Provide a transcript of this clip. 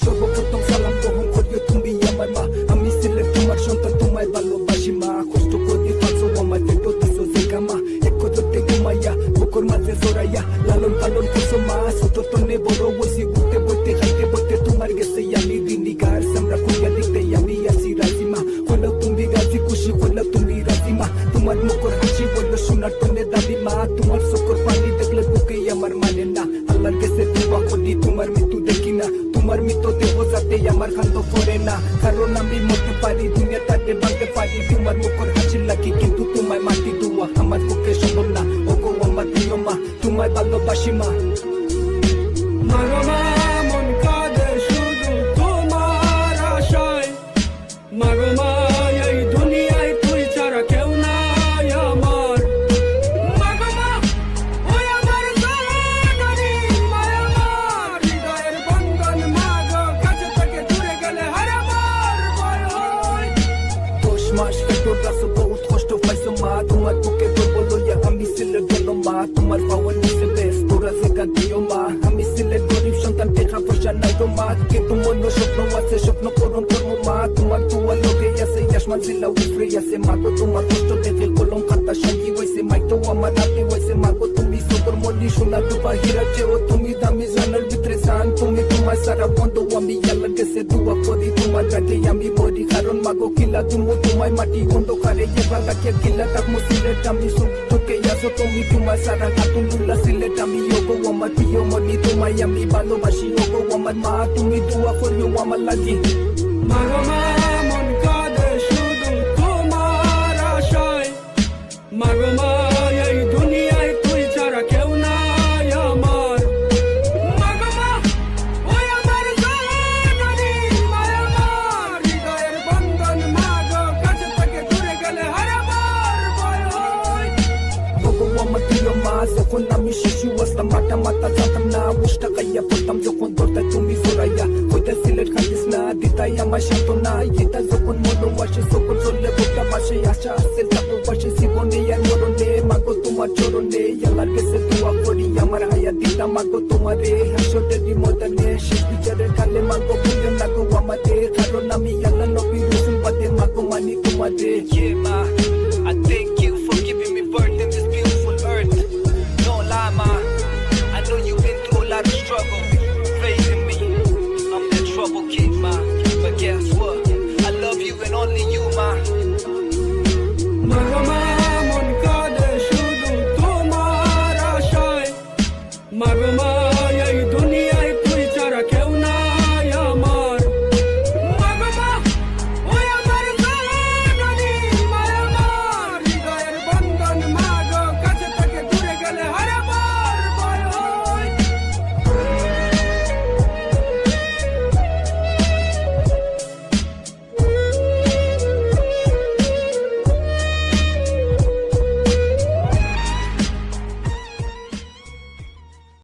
সর্বপ্রথম সালাম গ্রহণ করিও তুমি আমার মা, আমি ছেলে তোমার সন্তান, তোমায় ভালোবাসি মা। কষ্ট করি পাচ্ছ আমার পেট দিছো জায়গা মা, এক করতে ঘুমাইয়া বুকুর মাঝে জড়াইয়া লালন পালন করছো মা। ছোট তনে বড় বসি উঠতে বইতে খাইতে বইতে তোমার গেছে আমি ঋণী গার সামরা কইয়া দেখতে আমি আছি রাজি মা। হলেও তুমি রাজি খুশি হলেও তুমি রাজি মা, তোমার মুখর হাসি বললো শোনার তনে দাবি মা। তোমার চোখর পানি দেখলে বুকে আমার মানে না, আল্লাহর কাছে দোয়া করি তোমার মৃত্যু দেখি না। তোমার মৃত্যু দেহ যাতে আমার খান্ত পড়ে না, কারণ আমি মরতে পারি দুনিয়া তাকে ভাঙতে পারি। তোমার মুখর হাসি লাগি কিন্তু তোমায় মাটি দোয়া আমার পক্ষে সম্ভব না। ওগো আমার প্রিয় মা, তোমায় ভালোবাসি মা। মাগো মা মন কাঁদে শুধু তোমার আশায়, মাগো মা এই দুনিয়ায় তুই ছাড়া কেউ নাই আমার। মাগো মা ওই আমার জননী, মায়া আমার হৃদয়ের বন্ধন, মাগো কাছে থেকে দূরে গেলে হারাবার ভয় হয়। 10 মাস পেটর গাছ বহুত কষ্ট পাইছো মা, তোমার বুকে গর্ব লইয়া আমি সিলেট গেল মা। তোমার পাওয়ার নিচে বেশ তোরা জায়গা দিও মা, আমি সিলেট গরিব সন্তান দেখা পয়সা নাই গো মা। কিন্তু মন স্বপ্ন আছে স্বপ্ন পূরণ করবো মা, তোমার দোয়া লোকে আছে আসমান জেলা উপরে আছে মাগো। তোমার কষ্ট দেখে কলম খাতা সঙ্গী হয়েছে মাইতো আমার হাতে হয়েছে মাগো। তুমি সবর মল্লি সোনা দুপা হীরা চেয়েও তুমি দামি জানার ভিতরে জান, তুমি তোমার সারা বন্ধ আমি আল্লাহর কাছে দোয়া করি তোমার আগে আমি মরি। কারণ মাগো কিলা তুমি তোমায় মাটি অন্ধকারে এবার রাখে কিলা থাকবো সিলেট আমি সুখে আসো তুমি তোমার সারা খাতুল্লা সিলেট আমি। ওগো আমার প্রিয় মনি তোমায় আমি ভালোবাসি, ওগো আমার মা তুমি দোয়া করিও আমার লাগি। মাগো মা মন কাঁদে শুধু তোমার আশায়, মাগো মা এই দুনিয়ায় তুই ছাড়া কেউ নাই আমার। মাগো মা ওই আমার জননী, মায়া আমার হৃদয়ের বন্ধন, মাগো কাছে থেকে দূরে গেলে হারাবার ভয় হয়। ওগো আমার প্রিয় মা, যখন আমি শিশু আসলাম মাথা মাথা জানতাম না, উষ্টা খাইয়া পড়তাম যখন দরকার তুমি জোরাইয়া কইতা সিলেট খাইতিস না দিতাই আমার সান্ত্বনা। এটা যখন মনো আসে তখন চললে বোটা বাসে আশা আছে তাতো বাসে জীবনে আর মরণে মাগো তোমার চরণে। আল্লাহর কাছে দোয়া করি আমার হায়াত দিতা মাগো তোমারে, হাসরের ময়দানে শেষ বিচারের কালে মাগো ভুলে না গো আমাদের। কারণ আমি আল্লাহ নবী রাসূল বাদে মাগো মানি তোমারে। Yeah ma, I thank you.